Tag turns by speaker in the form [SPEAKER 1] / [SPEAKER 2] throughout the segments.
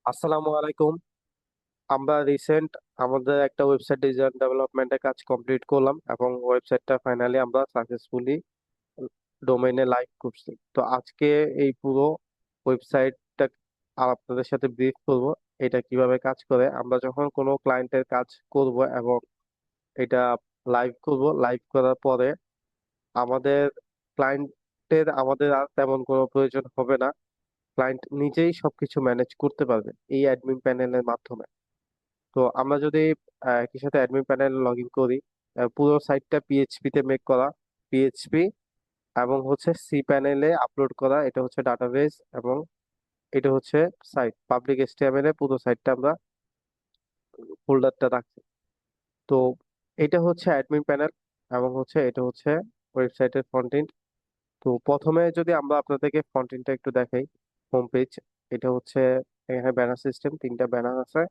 [SPEAKER 1] আসসালামু আলাইকুম। আমরা রিসেন্ট আমাদের একটা ওয়েবসাইট ডিজাইন ডেভেলপমেন্টের কাজ কমপ্লিট করলাম এবং ওয়েবসাইটটা ফাইনালি আমরা সাকসেসফুলি ডোমেইনে লাইভ করছি। তো আজকে এই পুরো ওয়েবসাইটটা আপনাদের সাথে ব্রিফ করব, এটা কিভাবে কাজ করে। আমরা যখন কোনো ক্লায়েন্টের কাজ করব এবং এটা লাইভ করব, লাইভ করার পরে আমাদের ক্লায়েন্টের আমাদের আর তেমন কোনো প্রয়োজন হবে না। ক্লায়েন্ট নিজেই সবকিছু ম্যানেজ করতে পারবে এই অ্যাডমিন প্যানেলের মাধ্যমে। তো আমরা যদি একই সাথে অ্যাডমিন প্যানেল লগ ইন করি, পুরো সাইটটা পিএইচপি তে মেক করা, পিএইচপি এবং হচ্ছে সি প্যানেলে আপলোড করা, এটা হচ্ছে ডাটাবেস এবং এটা হচ্ছে সাইট পাবলিক এচটিএমএল এ পুরো সাইটটা আমরা ফোল্ডারটা রাখছি। তো এটা হচ্ছে অ্যাডমিন প্যানেল এবং হচ্ছে এটা হচ্ছে ওয়েবসাইটের ফ্রন্ট এন্ড। তো প্রথমে যদি আমরা আপনাদেরকে ফ্রন্ট এন্ডটা একটু দেখাই, হোম পেজ। এটা হচ্ছে এখানে ব্যানার সিস্টেম, তিনটা ব্যানার আছে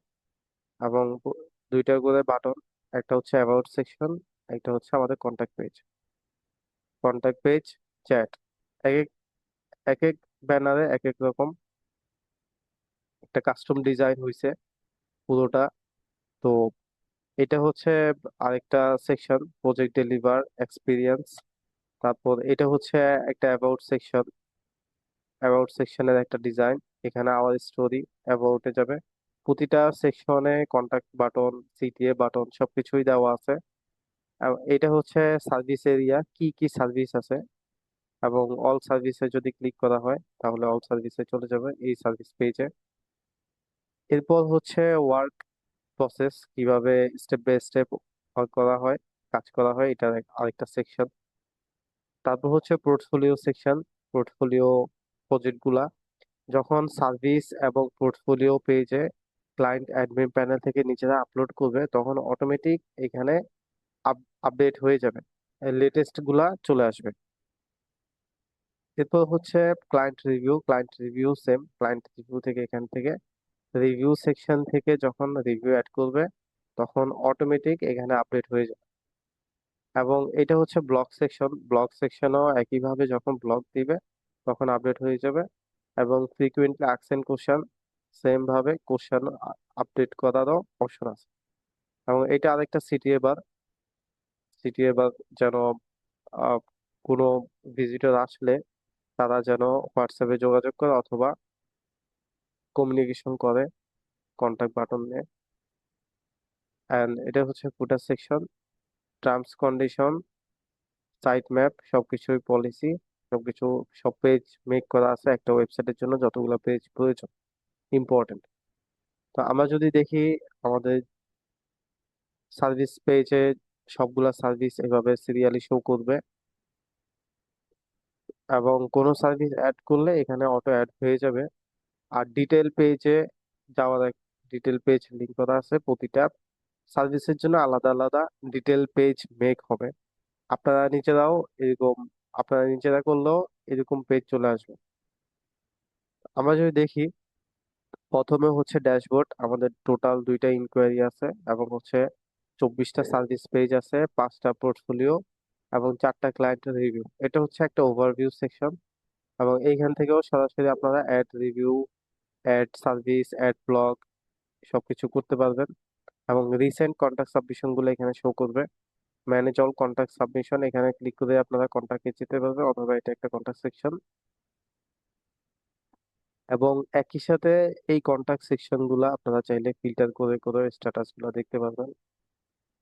[SPEAKER 1] এবং দুইটা করে বাটন। একটা হচ্ছে অ্যাবাউট সেকশন, একটা হচ্ছে আমাদের contact page. Contact page, chat, এক এক এক এক ব্যানারে এক এক রকম একটা কাস্টম ডিজাইন হয়েছে পুরোটা। তো এটা হচ্ছে আরেকটা সেকশন, প্রজেক্ট ডেলিভার এক্সপিরিয়েন্স। তারপর এটা হচ্ছে একটা অ্যাবাউট সেকশন, অ্যাবাউট সেকশনের একটা ডিজাইন। এখানে আওয়ার স্টোরি অ্যাবাউটে যাবে। প্রতিটা সেকশনে কন্ট্যাক্ট বাটন, সিটিএ বাটন সবকিছুই দেওয়া আছে। এটা হচ্ছে সার্ভিস এরিয়া, কি কি সার্ভিস আছে, এবং অল সার্ভিসে যদি ক্লিক করা হয় তাহলে অল সার্ভিসে চলে যাবে এই সার্ভিস পেজে। এরপর হচ্ছে ওয়ার্ক প্রসেস, কিভাবে স্টেপ বাই স্টেপ ওয়ার্ক করা হয়, কাজ করা হয়, এটা আরেকটা সেকশন। তারপর হচ্ছে পোর্টফোলিও সেকশন, পোর্টফোলিও প্রজেক্ট গুলা যখন সার্ভিস এবং পোর্টফোলিও পেজে ক্লায়েন্ট অ্যাডমিন প্যানেল থেকে নিজেরা আপলোড করবে তখন অটোমেটিক এখানে আপডেট হয়ে যাবে, লেটেস্ট গুলা চলে আসবে। এরপর হচ্ছে client review, client review same, client review থেকে এখান থেকে রিভিউ সেকশন থেকে যখন রিভিউ অ্যাড করবে তখন অটোমেটিক এখানে আপডেট হয়ে যাবে। এবং এটা হচ্ছে ব্লগ সেকশন, ব্লগ সেকশনও একইভাবে যখন ব্লগ দিবে তখন আপডেট হয়ে যাবে। এবং ফ্রিকুয়েন্টলি আস্কড কোশ্চেন, সেম ভাবে কোশ্চেন আপডেট করারও অপশন আছে। এবং এটা আরেকটা সিটিএ বার, সিটিএ বার যেন আহ, কোনো ভিজিটর আসলে তারা যেন হোয়াটসঅ্যাপে যোগাযোগ করে অথবা কমিউনিকেশন করে কন্ট্যাক্ট বাটন নিয়ে। অ্যান্ড এটা হচ্ছে footer section, terms condition, site map সবকিছুই পলিসি, সবকিছু, সব পেজ মেক করা আছে একটা ওয়েবসাইটের জন্য যতগুলো পেজ প্রয়োজন, ইম্পর্টেন্ট। তো আমরা যদি দেখি আমাদের সার্ভিস পেজে সবগুলা সার্ভিস এভাবে সিরিয়ালি শো করবে এবং কোনো সার্ভিস অ্যাড করলে এখানে অটো অ্যাড হয়ে যাবে। আর ডিটেল পেজে যাওয়ার এক ডিটেল পেজ লিঙ্ক করা আছে, প্রতিটা সার্ভিসের জন্য আলাদা আলাদা ডিটেল পেজ মেক হবে। আপনারা নিজেরাও এরকম, আপনারা নিজেরা করলেও এরকম পেজ চলে আসবে। আমরা যদি দেখি প্রথমে হচ্ছে ড্যাশবোর্ড, আমাদের টোটাল দুইটা ইনকোয়ারি আছে এবং হচ্ছে 24টা সার্ভিস পেজ আছে, 5টা পোর্টফোলিও এবং 4টা ক্লায়েন্টের রিভিউ। এটা হচ্ছে একটা ওভারভিউ সেকশন এবং এইখান থেকেও সরাসরি আপনারা add review, add service, add blog সবকিছু করতে পারবেন। এবং রিসেন্ট কন্ট্যাক্ট সাবমিশন গুলো এখানে শো করবে। ম্যানেজ অল কন্ট্যাক্ট সাবমিশন, এখানে ক্লিক করে আপনারা কন্ট্যাক্টে যেতে পারবেন অথবা এটা একটা কন্ট্যাক্ট সেকশন। এবং একই সাথে এই কন্টাক্ট সেকশন গুলা আপনারা চাইলে ফিল্টার করে করে স্ট্যাটাস গুলা দেখতে পারবেন,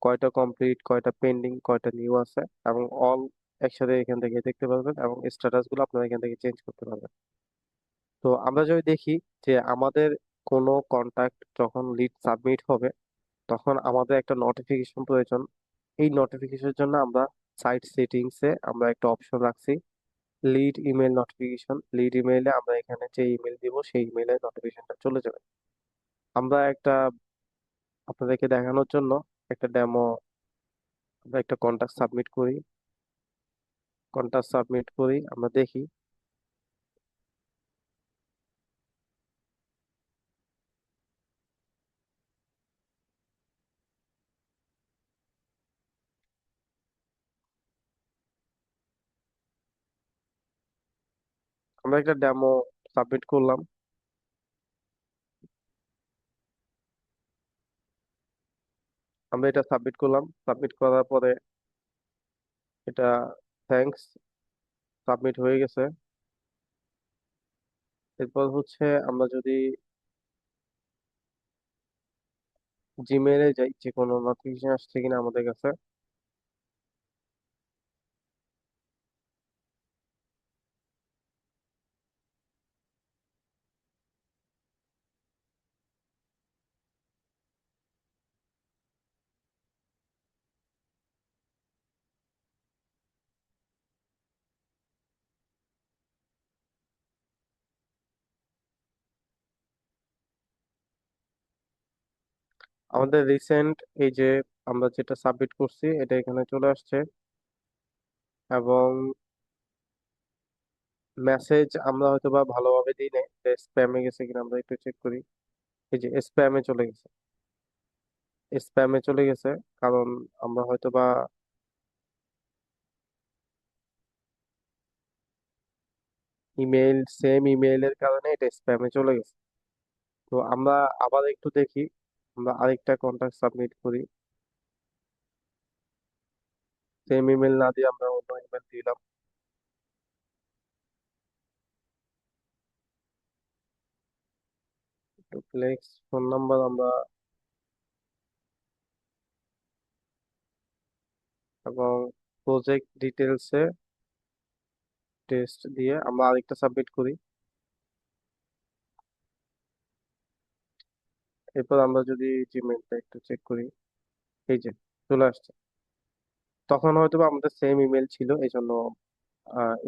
[SPEAKER 1] কয়টা কমপ্লিট, কয়টা পেন্ডিং, কয়টা নিউ আছে, এবং অল একসাথে এখান থেকে দেখতে পারবেন এবং স্ট্যাটাস গুলো আপনারা এখান থেকে চেঞ্জ করতে পারবেন। তো আমরা যদি দেখি যে আমাদের কোনো কন্টাক্ট যখন লিড সাবমিট হবে তখন আমাদের একটা নোটিফিকেশন প্রয়োজন। এই নোটিফিকেশনের জন্য আমরা সাইট সেটিংসে আমরা একটা অপশন রাখছি, লিড ইমেল নোটিফিকেশন। লিড ইমেইলে আমরা এখানে যে ইমেল দিব সেই ইমেইলে নোটিফিকেশনটা চলে যাবে। আমরা একটা আপনাদেরকে দেখানোর জন্য একটা ডেমো, আমরা একটা কন্টাক্ট সাবমিট করি, কন্টাক্ট সাবমিট করি, আমরা দেখি। আমরা একটা ডেমো সাবমিট করলাম। আমরা এটা সাবমিট করলাম, সাবমিট করার পরে এটা থ্যাঙ্কস, সাবমিট হয়ে গেছে। এরপর হচ্ছে আমরা যদি জিমেইলে যাই, যে কোনো নোটিফিকেশন আসছে কিনা আমাদের কাছে। আমাদের রিসেন্ট এই যে আমরা যেটা সাবমিট করছি এটা এখানে চলে আসছে, এবং মেসেজ আমরা হয়তো বা ভালোভাবে দিই নাই, স্প্যামে গেছে কিনা আমরা একটু চেক করি। এই যে স্প্যামে চলে গেছে, স্প্যামে চলে গেছে, কারণ আমরা হয়তো বা সেম ইমেইলের কারণে এটা স্প্যামে চলে গেছে। তো আমরা আবার একটু দেখি, আমরা আরেকটা কন্টাক্ট সাবমিট করি। সেম ইমেল না দিয়ে আমরা অন্য ইমেল দিলাম। ডুপ্লেক্স ফোন নাম্বার আমরা, এবং প্রজেক্ট ডিটেলসে টেস্ট দিয়ে আমরা আরেকটা সাবমিট করি। এরপর আমরা যদি জিমেইলটা একটু চেক করি, এই যে চলে আসছে। তখন হয়তো বা আমাদের সেম ইমেল ছিল, এই জন্য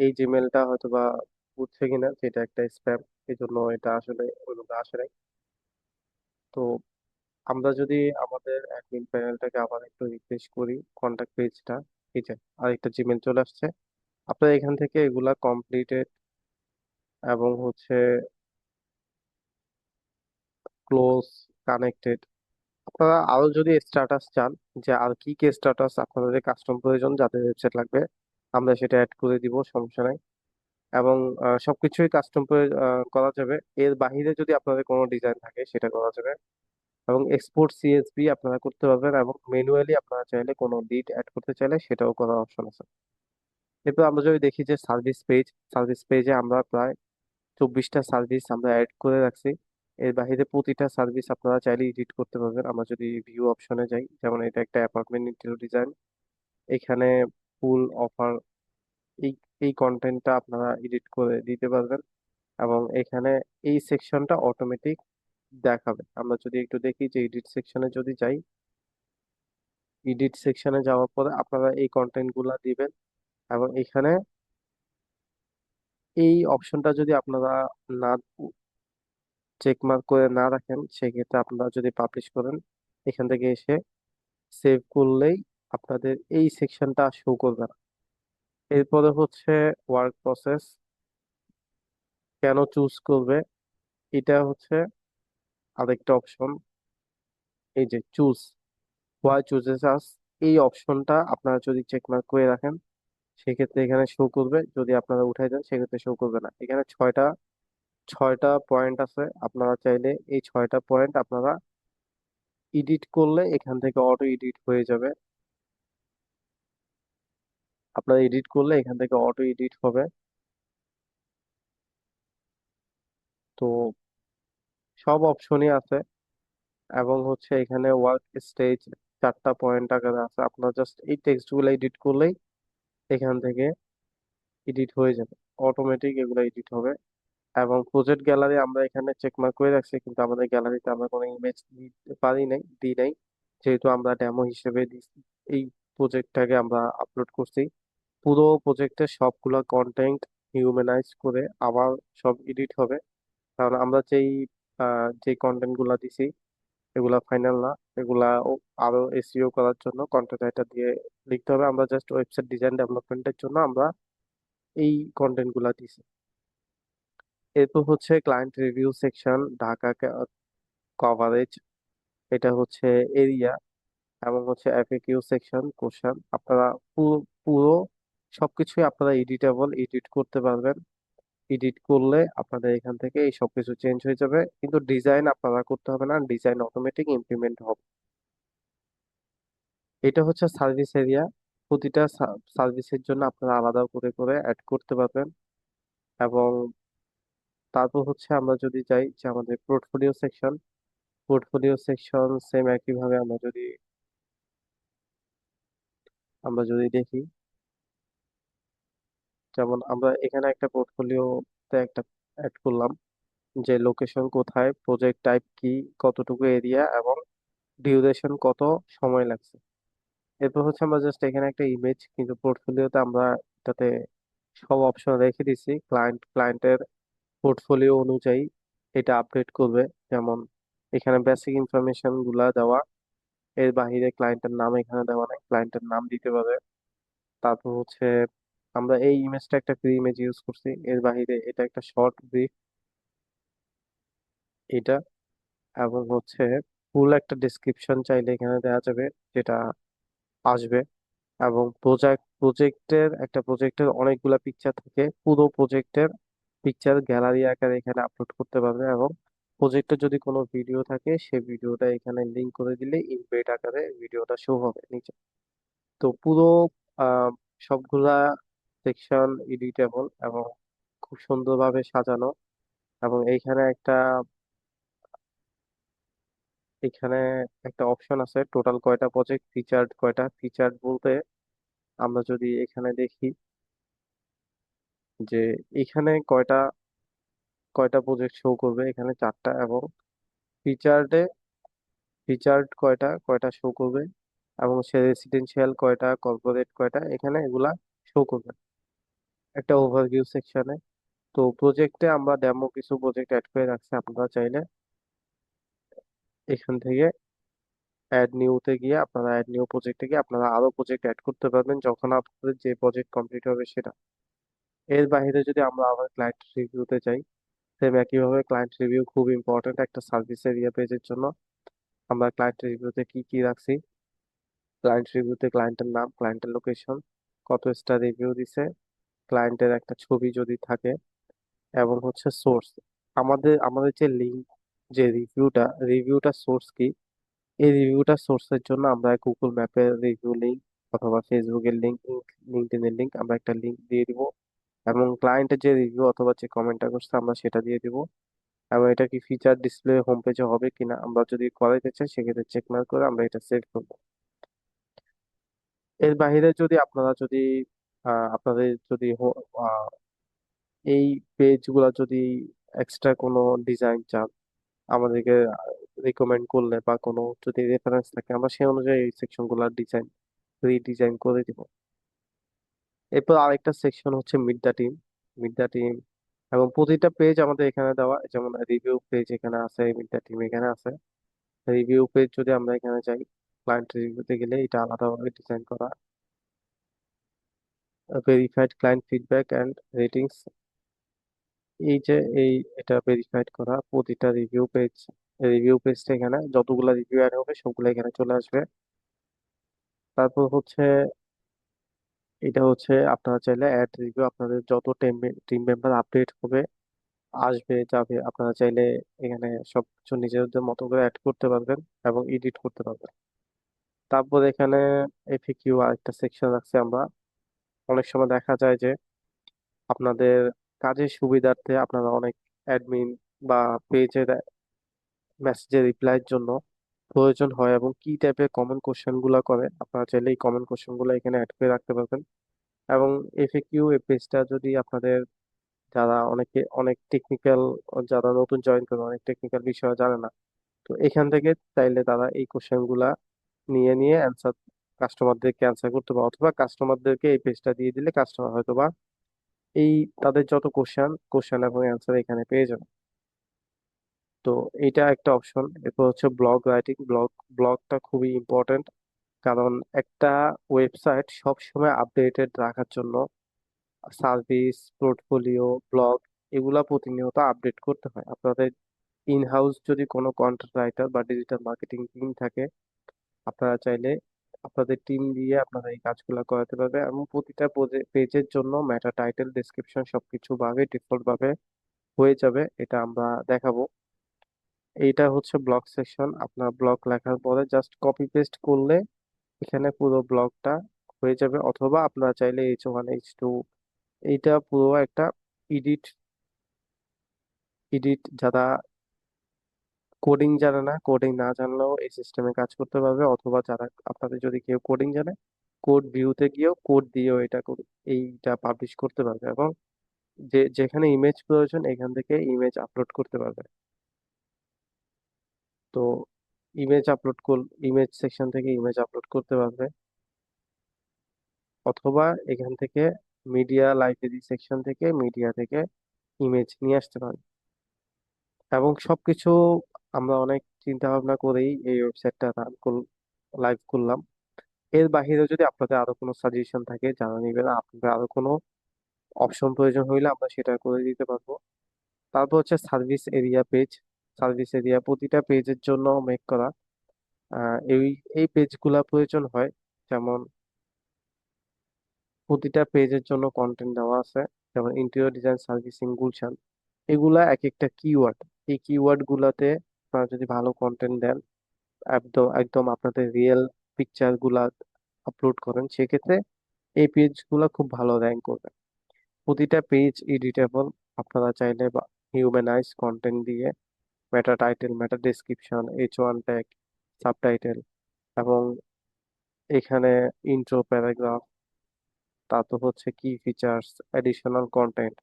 [SPEAKER 1] এই জিমেলটা হয়তো বা বুঝছে কিনা যে এটা একটা স্প্যাম, এই জন্য এটা আসলে ওইভাবে আসে নাই। তো আমরা যদি আমাদের অ্যাডমিন প্যানেলটাকে আবার একটু রিফ্রেশ করি, কন্টাক্ট পেজটা, এই যে আরেকটা জিমেল চলে আসছে। আপনারা এখান থেকে এগুলা কমপ্লিটেড এবং হচ্ছে ক্লোজ, কানেক্টেড, আপনারা আরো যদি স্ট্যাটাস চান, যে আর কি কি স্ট্যাটাস আপনাদের কাস্টম প্রয়োজন যাদের ওয়েবসাইট লাগবে, আমরা সেটা অ্যাড করে দিব, সমস্যা নাই। এবং সবকিছুই কাস্টম করা যাবে। এর বাইরে যদি আপনাদের কোনো ডিজাইন থাকে সেটা করা যাবে। এবং এক্সপোর্ট সিএসভি আপনারা করতে পারবেন, এবং ম্যানুয়ালি আপনারা চাইলে কোনো লিড অ্যাড করতে চাইলে সেটাও করার অপশন আছে। এরপর আমরা যদি দেখি যে সার্ভিস পেজ, সার্ভিস পেজে আমরা প্রায় 24টা সার্ভিস আমরা অ্যাড করে রাখছি। এর বাইরে প্রতিটা সার্ভিস আপনারা চাইলে এডিট করতে পারবেন। আমরা যদি ভিউ অপশনে যাই, যেমন এটা একটা অ্যাপার্টমেন্ট ইন্টেরিয়র ডিজাইন, এখানে ফুল অফার, এই এই কন্টেন্টটা আপনারা এডিট করে দিতে পারবেন। এবং এখানে এই সেকশনটা অটোমেটিক দেখাবে। আমরা যদি একটু দেখি যে এডিট সেকশনে যদি যাই, এডিট সেকশনে যাওয়ার পরে আপনারা এই কন্টেন্ট গুলা দিবেন, এবং এখানে এই অপশনটা যদি আপনারা না চেক মার্ক করে না রাখেন, সেক্ষেত্রে আপনারা যদি পাবলিশ করেন, এখান থেকে এসে সেভ করলেই আপনাদের এই সেকশনটা শো করবে না। এরপরে হচ্ছে ওয়ার্ক প্রসেস, কেন চুজ করবে, এটা হচ্ছে আরেকটা অপশন। এই যে চুজ, হোয়াই চুজেস আস, এই অপশনটা আপনারা যদি চেক মার্ক করে রাখেন, সেক্ষেত্রে এখানে শো করবে। যদি আপনারা উঠাই দেন সেক্ষেত্রে শো করবে না। এখানে ছয়টা ছয়টা পয়েন্ট আছে, আপনারা চাইলে এই ছয়টা পয়েন্ট আপনারা এডিট করলে এখান থেকে অটো এডিট হয়ে যাবে। আপনারা এডিট করলে এখান থেকে অটো এডিট হবে। তো সব অপশনই আছে, এবং হচ্ছে এখানে ওয়ার্ক স্টেজ 4টা পয়েন্ট আকারে আছে। আপনারা জাস্ট এই টেক্সট গুলো এডিট করলেই এখান থেকে এডিট হয়ে যাবে, অটোমেটিক এগুলো এডিট হবে। এবং প্রজেক্ট গ্যালারি আমরা এখানে চেক মার্ক করে রাখছি, কিন্তু আমাদের গ্যালারিতে আমরা কোনো ইমেজ দিতে পারি নাই, দিই নাই, যেহেতু আমরা ডেমো হিসেবে এই প্রজেক্টটাকে আমরা আপলোড করছি। পুরো প্রজেক্টের সবগুলা কন্টেন্ট হিউম্যানাইজ করে আবার সব এডিট হবে, কারণ আমরা যেই কন্টেন্ট গুলা দিছি এগুলা ফাইনাল না। এগুলা আরো এসইও করার জন্য কন্টেন্ট রাইটার দিয়ে লিখতে হবে। আমরা জাস্ট ওয়েবসাইট ডিজাইন ডেভেলপমেন্টের জন্য আমরা এই কন্টেন্ট গুলা দিছি। এরপর হচ্ছে client review section, Dhaka coverage, এটা হচ্ছে এরিয়া, এবং হচ্ছে এফএকিউ সেকশন, কোশ্চেন। আপনারা পুরো পুরো সবকিছুই আপনারা এডিটেবল, এডিট করতে পারবেন। এডিট করলে আপনাদের এখান থেকে এই সবকিছু চেঞ্জ হয়ে যাবে, কিন্তু ডিজাইন আপনারা করতে হবে না, ডিজাইন অটোমেটিক ইমপ্লিমেন্ট হবে। এটা হচ্ছে সার্ভিস এরিয়া। প্রতিটা সার্ভিসের জন্য আপনারা আলাদা করে করে অ্যাড করতে পারবেন। এবং তারপর হচ্ছে আমরা যদি যাই যে আমাদের portfolio section, portfolio section same একইভাবে আমরা যদি দেখি, যেমন আমরা এখানে একটা পোর্টফোলিওতে একটা অ্যাড করলাম যে লোকেশন কোথায়, প্রজেক্ট টাইপ কি, কতটুকু এরিয়া এবং ডিউরেশন কত সময় লাগছে। এরপর হচ্ছে আমরা জাস্ট এখানে একটা ইমেজ, কিন্তু পোর্টফোলিওতে আমরা এটাতে সব অপশন রেখে দিছি। ক্লায়েন্টের পোর্টফোলিও অনুযায়ী এটা আপডেট করবে। যেমন এখানে বেসিক ইনফরমেশন গুলা দেওয়া, এর বাইরে ক্লায়েন্টের নাম এখানে দেওয়া নাই, ক্লায়েন্টের নাম দিতে পারে। তারপর হচ্ছে আমরা এই ইমেজটা একটা ফ্রি ইমেজ ইউজ করছি, এর বাইরে এটা একটা শর্ট ব্রিফ এটা। এবং হচ্ছে ফুল একটা ডেসক্রিপশন চাইলে এখানে দেওয়া যাবে, যেটা আসবে। এবং প্রজেক্টের অনেকগুলা পিকচার থাকে, পুরো প্রজেক্টের পিকচার গ্যালারি আকারে এখানে আপলোড করতে পারবে। এবং প্রজেক্টে যদি কোনো ভিডিও থাকে সেই ভিডিওটা এখানে লিংক করে দিলে ইমবেড আকারে ভিডিওটা শো হবে নিচে। তো পুরো আহ সবগুলা সেকশন এডিটেবল এবং খুব সুন্দরভাবে সাজানো। এবং এখানে একটা অপশন আছে টোটাল কয়টা প্রজেক্ট, ফিচার্ড কয়টা। ফিচার্ড বলতে আমরা যদি এখানে দেখি যে এখানে কয়টা কয়টা প্রজেক্ট শো করবে, এখানে চারটা। এবং ফিচার্ডে ফিচার্ড কয়টা কয়টা শো করবে, এবং সে রেসিডেন্সিয়াল কয়টা, কর্পোরেট কয়টা, এখানে এগুলা শো করবে একটা ওভারভিউ সেকশনে। তো প্রজেক্টে আমরা ডেমো কিছু প্রজেক্ট অ্যাড করে রাখছি, আপনারা চাইলে এখান থেকে অ্যাড নিউতে গিয়ে আপনারা অ্যাড নিউ প্রজেক্টে গিয়ে আপনারা আরো প্রজেক্ট অ্যাড করতে পারবেন যখন আপনাদের যে প্রজেক্ট কমপ্লিট হবে সেটা। এর বাইরে যদি আমরা আবার ক্লায়েন্ট রিভিউতে যাই, সেম একইভাবে ক্লায়েন্ট রিভিউ খুব ইম্পর্টেন্ট একটা সার্ভিস এরিয়া পেজের জন্য। আমরা ক্লায়েন্ট রিভিউতে কি কি রাখছি, ক্লায়েন্ট রিভিউতে ক্লায়েন্টের নাম, ক্লায়েন্টের লোকেশন, কত স্টার রিভিউ দিছে, ক্লায়েন্টের একটা ছবি যদি থাকে, এবং হচ্ছে সোর্স। আমাদের আমাদের যে লিঙ্ক, যে রিভিউটা সোর্স কি, এই রিভিউটা সোর্সের জন্য আমরা গুগল ম্যাপের রিভিউ লিঙ্ক অথবা ফেসবুকের লিঙ্ক, লিঙ্কডইনের লিঙ্ক আমরা একটা লিঙ্ক দিয়ে দিব। এবং ক্লায়েন্টের যে রিভিউ অথবা যে কমেন্টটা করছে আমরা সেটা দিয়ে দিব। এবং এটা কি ফিচার ডিসপ্লে হোম পেজে হবে কিনা আমরা যদি করাইতে চাই সেক্ষেত্রে চেক মার্ক করে আমরা এটা সেভ করবো। এর বাইরে যদি আপনাদের যদি এই পেজগুলো যদি এক্সট্রা কোনো ডিজাইন চান আমাদেরকে রিকমেন্ড করলে, বা কোনো যদি রেফারেন্স থাকে আমরা সেই অনুযায়ী এই সেকশন গুলা রিডিজাইন করে দিব। এরপর আরেকটা সেকশন হচ্ছে মিড দা টিম। এবং প্রতিটা পেজ আমাদের এখানে দেওয়া, যেমন রিভিউ পেজ এখানে আছে, মিড দা টিম এখানে আছে। রিভিউ পেজ যদি আমরা এখানে যাই, ক্লায়েন্ট রিভিউতে গেলে এটা আলাদাভাবে ডিজাইন করা। Verified client feedback and ratings, এই যে এই এটা ভেরিফাইড করা প্রতিটা রিভিউ পেজটা এখানে যতগুলা রিভিউ অ্যাড হবে সবগুলো এখানে চলে আসবে। তারপর হচ্ছে এটা হচ্ছে আপনারা চাইলে অ্যাড রিভিউ, আপনাদের যত টিম মেম্বার আপডেট হবে, আসবে যাবে, আপনারা চাইলে এখানে সবকিছু নিজেদের মতো করে অ্যাড করতে পারবেন এবং এডিট করতে পারবেন। তারপর এখানে এফএকিউ আরেকটা সেকশন রাখছি আমরা। অনেক সময় দেখা যায় যে আপনাদের কাজের সুবিধার্থে আপনারা অনেক অ্যাডমিন বা পেজের মেসেজের রিপ্লাইয়ের জন্য প্রয়োজন হয়, এবং কি টাইপের কমন কোশ্চেন গুলা করে আপনারা চাইলে এই কমন কোশ্চেন গুলো এখানে অ্যাড করে রাখতে পারবেন। এবং এফএকিউ এই পেজটা যদি আপনাদের যারা অনেক টেকনিক্যাল, যারা নতুন জয়েন করে অনেক টেকনিক্যাল বিষয় জানে না, তো এখান থেকে চাইলে তারা এই কোশ্চেন গুলা নিয়ে নিয়ে অ্যান্সার কাস্টমারদেরকে অ্যান্সার করতে পারে, অথবা কাস্টমারদেরকে এই পেজটা দিয়ে দিলে কাস্টমার হয়তোবা এই তাদের যত কোশ্চেন এবং অ্যান্সার এখানে পেয়ে যাবে। তো এইটা একটা অপশন। এরপর হচ্ছে ব্লগ রাইটিং। ব্লগটা খুবই ইম্পর্টেন্ট, কারণ একটা ওয়েবসাইট সব সময় আপডেটেড রাখার জন্য সার্ভিস, পোর্টফোলিও, ব্লগ এগুলা প্রতিনিয়ত আপডেট করতে হয়। আপনাদের ইন হাউস যদি কোনো কন্টেন্ট রাইটার বা ডিজিটাল মার্কেটিং টিম থাকে, আপনারা চাইলে আপনাদের টিম দিয়ে আপনারা এই কাজগুলো করাতে পারবে। এবং প্রতিটা পেজের জন্য মেটা টাইটেল, ডেসক্রিপশন সবকিছু ভাবে ডিফল্ট ভাবে হয়ে যাবে, এটা আমরা দেখাবো। এইটা হচ্ছে ব্লগ সেকশন। আপনার ব্লগ লেখার পরে জাস্ট কপি পেস্ট করলে এখানে পুরো ব্লগটা হয়ে যাবে, অথবা আপনারা চাইলে H1 H2 এইটা পুরো একটা এডিট এডিট যারা কোডিং জানে না, কোডিং না জানলেও এই সিস্টেমে কাজ করতে পারবে, অথবা যারা আপনাদের যদি কেউ কোডিং জানে কোড ভিউতে গিয়েও কোড দিয়েও এইটা পাবলিশ করতে পারবে, এবং যেখানে ইমেজ প্রয়োজন এখান থেকে ইমেজ আপলোড করতে পারবে। তো ইমেজ সেকশন থেকে ইমেজ আপলোড করতে পারবে, অথবা এখান থেকে মিডিয়া লাইব্রেরি সেকশন থেকে মিডিয়া থেকে ইমেজ নিয়ে আসতে পারবে। এবং সবকিছু আমরা অনেক চিন্তা ভাবনা করেই এই ওয়েবসাইটটা লাইভ করলাম। এর বাইরেও যদি আপনাদের আরো কোনো সাজেশন থাকে জানা নিবেন, আপনাদের আরো কোনো অপশন প্রয়োজন হইলে আমরা সেটা করে দিতে পারবো। তারপর হচ্ছে service area page. Service area প্রতিটা পেজের জন্য মেক করা। এই এই পেজগুলা প্রয়োজন হয়, যেমন প্রতিটা পেজের জন্য কন্টেন্ট দেওয়া আছে, যেমন ইন্টেরিয়র ডিজাইন সার্ভিসিং গুলশান, এগুলা এক একটা কিওয়ার্ড। এই কিওয়ার্ড গুলাতে আপনারা যদি ভালো কন্টেন্ট দেন, একদম একদম আপনাদের রিয়েল পিকচার গুলা আপলোড করেন, সেক্ষেত্রে এই পেজ গুলা খুব ভালো র্যাঙ্ক করবে। প্রতিটা পেজ এডিটেবল, আপনারা চাইলে বা হিউম্যানাইজ কন্টেন্ট দিয়ে meta title, meta description, H1 tag, subtitle, এবং এখানে ইন্ট্রো প্যারাগ্রাফ, তারপর হচ্ছে কি features, additional content,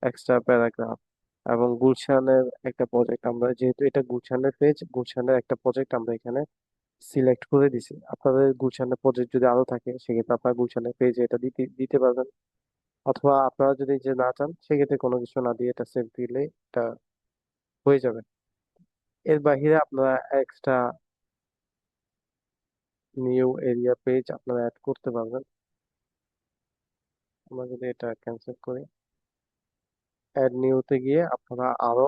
[SPEAKER 1] extra paragraph, এবং গুলশানের একটা প্রজেক্ট, আমরা যেহেতু এটা গুলশানের পেজ, গুলশানের একটা প্রজেক্ট আমরা এখানে সিলেক্ট করে দিছি। আপনাদের গুলশানের প্রজেক্ট যদি আরো থাকে সেক্ষেত্রে আপনারা গুলশানের পেজে এটা দিতে দিতে পারবেন, অথবা আপনারা যদি যে না চান সেক্ষেত্রে কোনো কিছু না দিয়ে এটা সেভ দিলে এটা হয়ে যাবে। এর বাইরে আপনারা এক্সট্রা নিউ এরিয়া পেজ আপনারা অ্যাড করতে পারবেন। আমরা যদি এটা ক্যান্সেল করি, অ্যাড নিউতে গিয়ে আপনারা আরো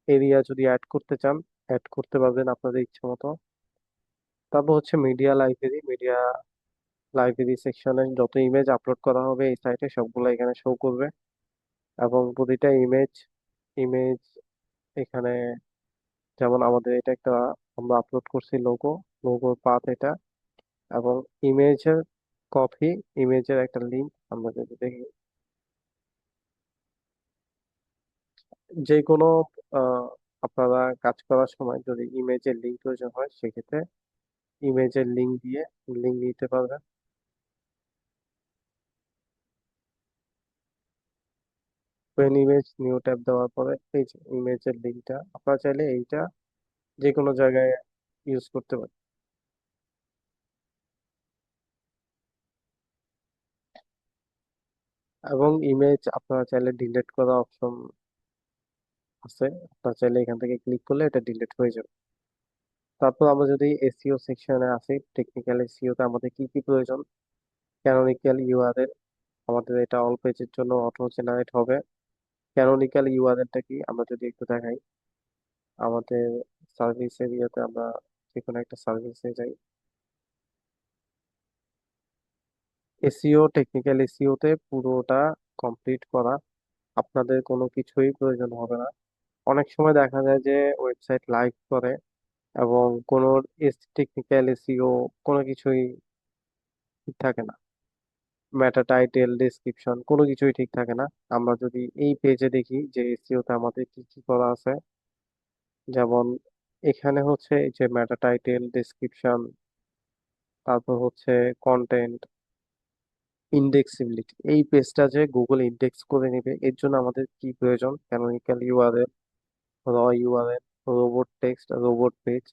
[SPEAKER 1] এরিয়া যদি অ্যাড করতে চান অ্যাড করতে পারবেন আপনাদের ইচ্ছে মতো। তারপর হচ্ছে মিডিয়া লাইব্রেরি সেকশনে যত ইমেজ আপলোড করা হবে এই সাইটে সবগুলো এখানে শো করবে, এবং প্রতিটা ইমেজ এখানে, যেমন আমাদের এটা একটা আমরা আপলোড করছি লোগোর পাথ এটা, এবং ইমেজের কপি, ইমেজের একটা লিঙ্ক। আমরা যদি দেখি যে কোনো আহ, আপনারা কাজ করার সময় যদি ইমেজের লিঙ্ক প্রয়োজন হয় সেক্ষেত্রে ইমেজের লিঙ্ক দিতে পারবেন। পেন ইমেজ নিউ ট্যাব দেওয়ার পরে এই যে ইমেজের লিঙ্কটা আপনারা চাইলে এইটা যে কোনো জায়গায় ইউজ করতে পারেন। এবং ইমেজ আপনারা চাইলে ডিলিট করা অপশন আছে, আপনারা চাইলে এখান থেকে ক্লিক করলে এটা ডিলিট হয়ে যাবে। তারপর আমরা যদি এসইও সেকশনে আসি, টেকনিক্যাল এসইও তে আমাদের কি কি প্রয়োজন, ক্যানোনিক্যাল ইউআরএল, আমাদের এটা অল পেজের জন্য অটো জেনারেট হবে। ক্যানোনিক্যাল ইউআরএলটা কি আমরা যদি একটু দেখাই, আমাদের সার্ভিস এরিয়াতে আমরা যে কোনো একটা সার্ভিসে যাই, এসইও টেকনিক্যাল এসইও তে পুরোটা কমপ্লিট করা, আপনাদের কোনো কিছুই প্রয়োজন হবে না। অনেক সময় দেখা যায় যে ওয়েবসাইট লাইভ করে এবং কোনো টেকনিক্যাল এসইও কোনো কিছুই ঠিক থাকে না, মেটা টাইটেল ডেসক্রিপশন কোনো কিছুই ঠিক থাকে না। আমরা যদি এই পেজে দেখি যে এসইও তে আমাদের কি কি করা আছে, যেমন এখানে হচ্ছে এই যে মেটা টাইটেল ডেসক্রিপশন, তারপর হচ্ছে কন্টেন্ট, ইন্ডেক্সিবিলিটি, এই পেজটা যে গুগল ইন্ডেক্স করে নেবে এর জন্য আমাদের কি প্রয়োজন, ক্যানোনিক্যাল ইউআরএল, র URL, robot text, robot page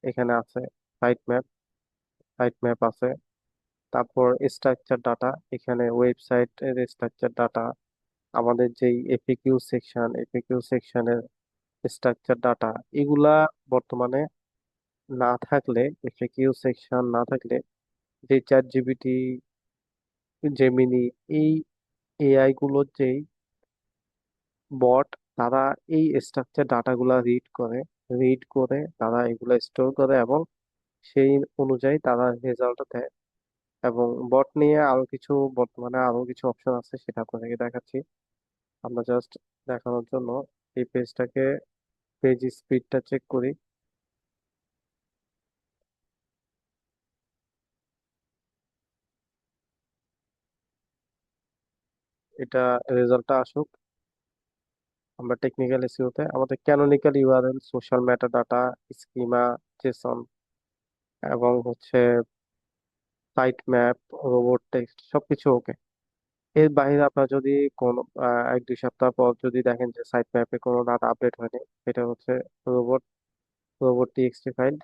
[SPEAKER 1] এখানে আছে, সাইট ম্যাপ, সাইট ম্যাপ আছে, তারপর স্ট্রাকচার ডাটা, এখানে ওয়েবসাইটের স্ট্রাকচার ডাটা, আমাদের যেই এফএকিউ সেকশনের স্ট্রাকচার ডাটা, এগুলা বর্তমানে না থাকলে, এফএকিউ সেকশন না থাকলে যে চ্যাট জিপিটি, জেমিনি, এই এআই গুলোর যেই বট, তারা এই স্ট্রাকচার ডাটাগুলা রিড করে তারা এগুলা স্টোর করে এবং সেই অনুযায়ী তারা রেজাল্ট দেয়। এবং বট নিয়ে বর্তমানে আরো কিছু অপশন আছে, সেটা আপনাদেরকে দেখাচ্ছি। আমরা জাস্ট দেখানোর জন্য এই পেজ স্পিডটা চেক করি। এটা রেজাল্টটা আসুক। আমরা টেকনিক্যাল এসইওতে আমাদের canonical URL, social meta data, schema, JSON এবং হচ্ছে সাইট ম্যাপ, রোবট টেক্সট সবকিছু ওকে। এর বাইরে আপনার যদি কোনো 1-2 সপ্তাহ পর যদি দেখেন যে সাইট ম্যাপে কোনো ডাটা আপডেট হয়নি, এটা হচ্ছে robot robot TXT file.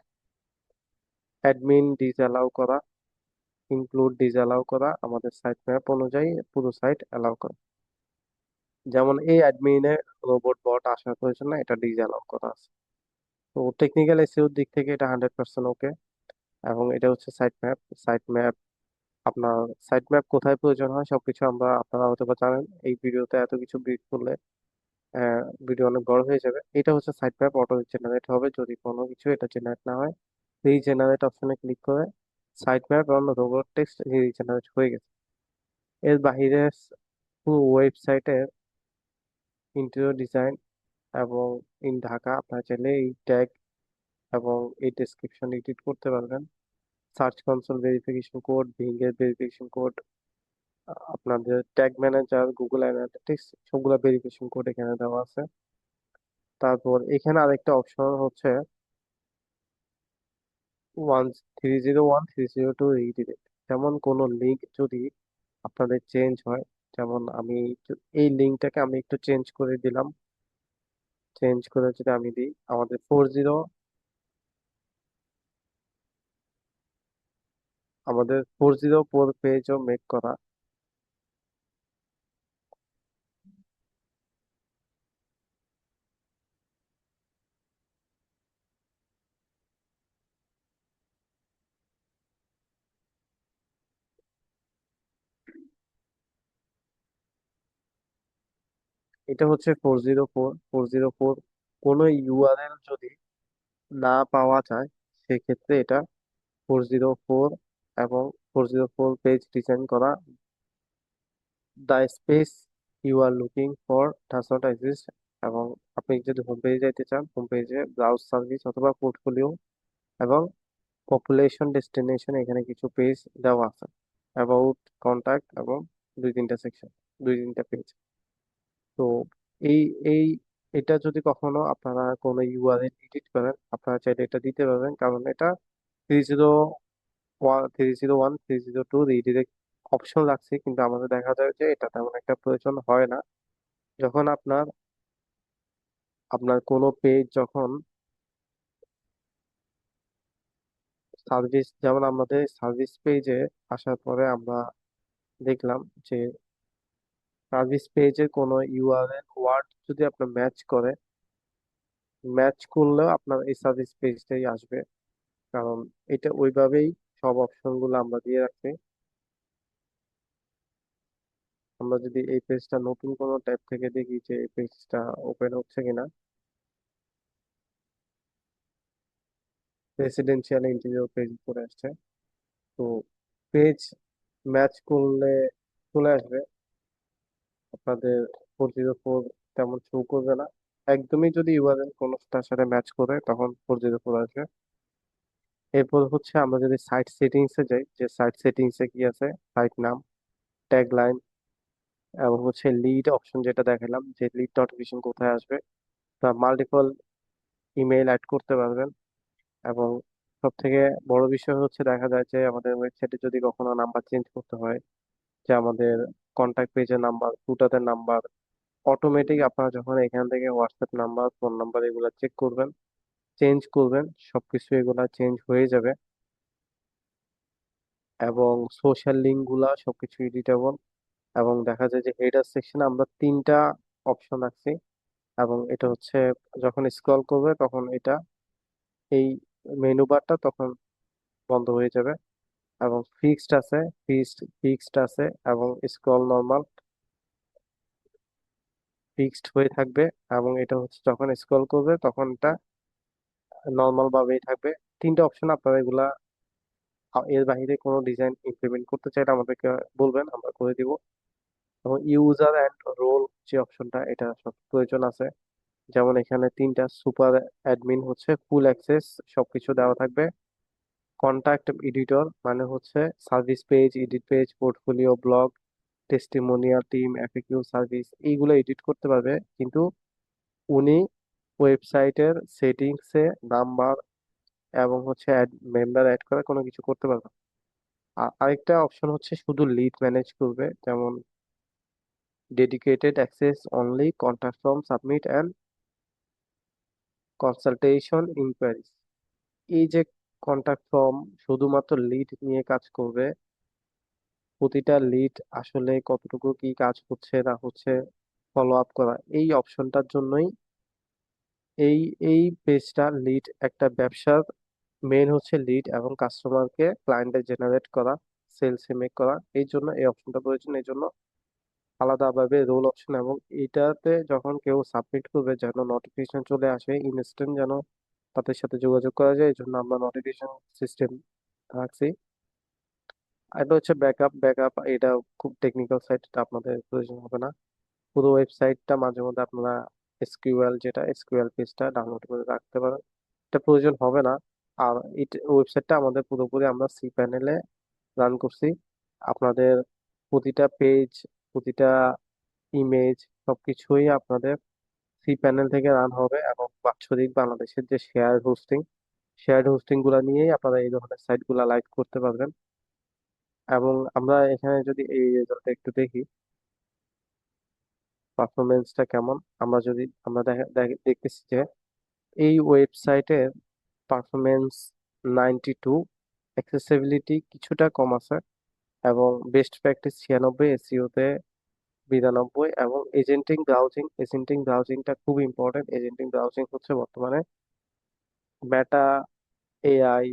[SPEAKER 1] Admin disallow করা, ইনক্লুড ডিসঅ্যালাউ করা, আমাদের সাইট ম্যাপ অনুযায়ী পুরো সাইট অ্যালাউ করা। যেমন এই অ্যাডমিনে রোবট বট আসার প্রয়োজন না, এটা ডিসঅ্যালাউ করা আছে। তো টেকনিক্যাল এসইওর দিক থেকে এটা 100% ওকে। এবং এটা হচ্ছে সাইট ম্যাপ। সাইট ম্যাপ আপনার সাইট ম্যাপ কোথায় প্রয়োজন হয় সবকিছু আপনারা হয়তো বা জানেন। এই ভিডিওতে এত কিছু ব্রিফ করলে ভিডিও অনেক বড় হয়ে যাবে। এটা হচ্ছে সাইট ম্যাপ অটো জেনারেট হবে যদি কোনো কিছু এটা জেনারেট না হয়। রিজেনারেট অপশনে ক্লিক করে সাইট ম্যাপ এবং রোবট টেক্সট রিজেনারেট হয়ে গেছে। এর বাহিরে পুরো ওয়েবসাইটের ইন্টেরিয়র ডিজাইন এবং ইন ঢাকা আপনার চাইলে এই ট্যাগ এবং এই ডেসক্রিপশন এডিট করতে পারবেন। Search console verification code, being এর ভেরিফিকেশন কোড, আপনাদের ট্যাগ ম্যানেজার, গুগল অ্যানালিটিক্স সবগুলা ভেরিফিকেশন কোড এখানে দেওয়া আছে। তারপর এখানে আরেকটা অপশন হচ্ছে 301 302 রিডিরেক্ট। যেমন কোনো লিঙ্ক যদি আপনাদের চেঞ্জ হয়, যেমন এই লিঙ্কটাকে আমি একটু চেঞ্জ করে দিলাম। চেঞ্জ করে যদি আমি দিই আমাদের 404 পেজও মেক করা। এটা হচ্ছে 404 কোনো ইউআরএল যদি না পাওয়া যায় সেক্ষেত্রে এটা 404 এবং 404 পেজ ডিজাইন করা। The space you are looking for does not exist. এবং আপনি যদি হোম পেজে যাইতে চান, হোম পেজে ব্রাউজ সার্ভিস অথবা পোর্টফোলিও এবং পপুলেশন ডেস্টিনেশন এখানে কিছু পেজ দেওয়া আছে। অ্যাবাউট, কন্টাক্ট এবং 2-3টা সেকশন, 2-3টা পেজ। তো এই এই এটা যদি কখনো আপনারা কোনো ইউআরএল এডিট করেন আপনারা চাইলে এটা দিতে পারবেন, কারণ এটা 301 302 রিডিরেক্ট অপশন রাখছে, কিন্তু আমাদের দেখা যায় যে এটা তেমন একটা প্রয়োজন হয় না। যখন আপনার আপনার কোনো পেজ যখন সার্ভিস, যেমন আমাদের সার্ভিস পেজে আসার পরে আমরা দেখলাম যে সার্ভিস পেজের কোনো ইউআরএল ওয়ার্ড যদি আপনার ম্যাচ করলেও আপনার এই সার্ভিস পেজটাই আসবে, কারণ এটা ওইভাবেই সব অপশন গুলো আমরা দিয়ে রাখছি। আমরা যদি এই পেজটা নতুন কোনো ট্যাব থেকে দেখি যে এই পেজটা ওপেন হচ্ছে কিনা, রেসিডেন্সিয়াল ইন্টেরিয়র পেজ করে আসছে। তো পেজ ম্যাচ করলে চলে আসবে, আপনাদের 404 তেমন শো করবে না। একদমই যদি ইউআরএল কোনোটার সাথে ম্যাচ করে তখন 404 আসবে। এরপর হচ্ছে আমরা যদি সাইট সেটিংস এ যাই, যে সাইট সেটিংস এ কি আছে, সাইট নাম, ট্যাগ লাইন এবং হচ্ছে লিড অপশন যেটা দেখালাম, যে লিড নোটিফিকেশন কোথায় আসবে, তা মাল্টিপল ইমেইল অ্যাড করতে পারবেন। এবং সব থেকে বড় বিষয় হচ্ছে দেখা যায় যে আমাদের ওয়েবসাইটে যদি কখনো নাম্বার চেঞ্জ করতে হয়, যে আমাদের কন্ট্যাক্ট পেজের নাম্বার, ফুটারের নাম্বার, অটোমেটিক আপনারা যখন এখান থেকে হোয়াটসঅ্যাপ নাম্বার, ফোন নাম্বার এগুলা চেক করবেন, চেঞ্জ করবেন, সবকিছু এগুলা চেঞ্জ হয়ে যাবে। এবং সোশ্যাল লিঙ্ক গুলা সবকিছু এডিটেবল। এবং দেখা যায় যে হেডার সেকশনে আমরা 3টা অপশন রাখছি। এবং এটা হচ্ছে যখন স্ক্রল করবে তখন এটা এই মেনু বারটা তখন বন্ধ হয়ে যাবে। এবং ফিক্সড আছে এবং স্ক্রল নর্মাল ফিক্সড হয়ে থাকবে। এবং এটা হচ্ছে যখন স্ক্রল করবে তখন এটা নর্মাল ভাবেই থাকবে। 3টা অপশন আপনারা এগুলা এর বাইরে কোনো ডিজাইন ইমপ্লিমেন্ট করতে চাইলে আমাদেরকে বলবেন, আমরা করে দিব। এবং ইউজার অ্যান্ড রোল যে অপশনটা, এটা সব প্রয়োজন আছে। যেমন এখানে 3টা সুপার অ্যাডমিন হচ্ছে ফুল অ্যাক্সেস, সবকিছু দেওয়া থাকবে। কন্টাক্ট এডিটর মানে হচ্ছে service page, edit page, portfolio, blog, testimonial team, FAQ service এইগুলো এডিট করতে পারবে, কিন্তু উনি ওয়েবসাইটের সেটিংসে নাম্বার এবং হচ্ছে মেম্বার অ্যাড করা কোনো কিছু করতে পারবে না। আরেকটা অপশন হচ্ছে শুধু লিড ম্যানেজ করবে, যেমন dedicated access only, contact form submit and consultation enquiries. এই যে কন্ট্যাক্ট ফর্ম শুধুমাত্র লিড নিয়ে কাজ করবে, প্রতিটা লিড আসলে কতটুকু কি কাজ হচ্ছে না হচ্ছে ফলো আপ করা, এই অপশনটার জন্যই এই এই পেজটা লিড, একটা ব্যবসার মেন হচ্ছে লিড এবং কাস্টমারকে ক্লায়েন্টে জেনারেট করা, সেলসে মেক করা, এই জন্য এই অপশনটা প্রয়োজন। এই জন্য আলাদাভাবে রোল অপশন, এবং এইটাতে যখন কেউ সাবমিট করবে যেন নোটিফিকেশন চলে আসে ইনস্ট্যান্ট, যেন তাদের সাথে যোগাযোগ করা যায়, এই জন্য আমরা নোটিফিকেশন সিস্টেম রাখছি। এটা হচ্ছে ব্যাকআপ, এটা খুব টেকনিক্যাল সাইট, এটা আপনাদের প্রয়োজন হবে না। পুরো ওয়েবসাইটটা মাঝে মধ্যে আপনারা এসকিউএল, যেটা এসকিউএল পেজটা ডাউনলোড করে রাখতে পারেন, এটা প্রয়োজন হবে না। আর এটা ওয়েবসাইটটা আমাদের পুরোপুরি আমরা সি প্যানেলে রান করছি। আপনাদের প্রতিটা পেজ, প্রতিটা ইমেজ সবকিছুই আপনাদের সি প্যানেল থেকে রান হবে, এবং বাৎসরিক বাংলাদেশের যে শেয়ার্ড হোস্টিং গুলা নিয়েই আপনারা এই ধরনের সাইট গুলা লাইভ করতে পারবেন। এবং আমরা এখানে যদি এই রেজাল্টটা একটু দেখি, পারফরমেন্সটা কেমন, আমরা দেখতেছি যে এই ওয়েবসাইটের পারফরমেন্স 92, অ্যাক্সেসিবিলিটি কিছুটা কম আছে, এবং বেস্ট প্র্যাকটিস 96, এসইও তে 92, এবং এজেন্টিং ব্রাউজিংটা খুব ইম্পর্টেন্ট। এজেন্টিং ব্রাউজিং হচ্ছে বর্তমানে মেটা এআই,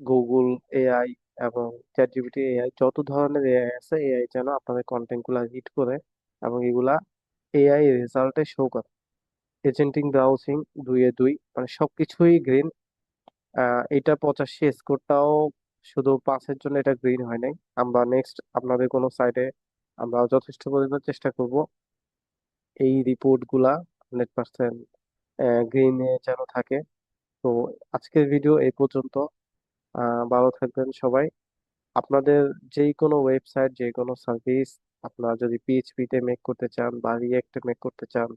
[SPEAKER 1] গুগল এআই এবং চ্যাট জিপিটি এআই, যত ধরনের এআই আছে, এআই যেন আপনাদের কন্টেন্ট গুলা হিট করে এবং এগুলা এআই রেজাল্টে শো করে। এজেন্টিং ব্রাউজিং 2-এ 2, মানে সবকিছুই গ্রিন। এটা 85 স্কোরটাও শুধু 5-এর জন্য এটা গ্রিন হয় নাই। আমরা নেক্সট আপনাদের কোনো সাইটে আমরা যথেষ্ট পরিমাণ চেষ্টা করব এই রিপোর্ট গুলা 100% গ্রিনে যেন থাকে। তো আজকের ভিডিও এই পর্যন্ত। ভালো থাকবেন সবাই। আপনাদের যেই কোনো ওয়েবসাইট, যে কোনো সার্ভিস আপনারা যদি পিএইচপি তে মেক করতে চান বা রিয়েক্টে মেক করতে চান,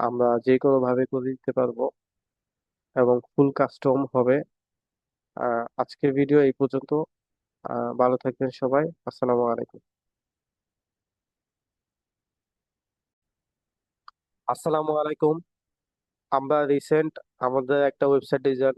[SPEAKER 1] আমরা যে কোনো ভাবে করে দিতে পারবো, এবং ফুল কাস্টম হবে। আজকের ভিডিও এই পর্যন্ত। ভালো থাকবেন সবাই। আসসালামু আলাইকুম। আসসালামু আলাইকুম। আমরা রিসেন্ট আমাদের একটা ওয়েবসাইট ডিজাইন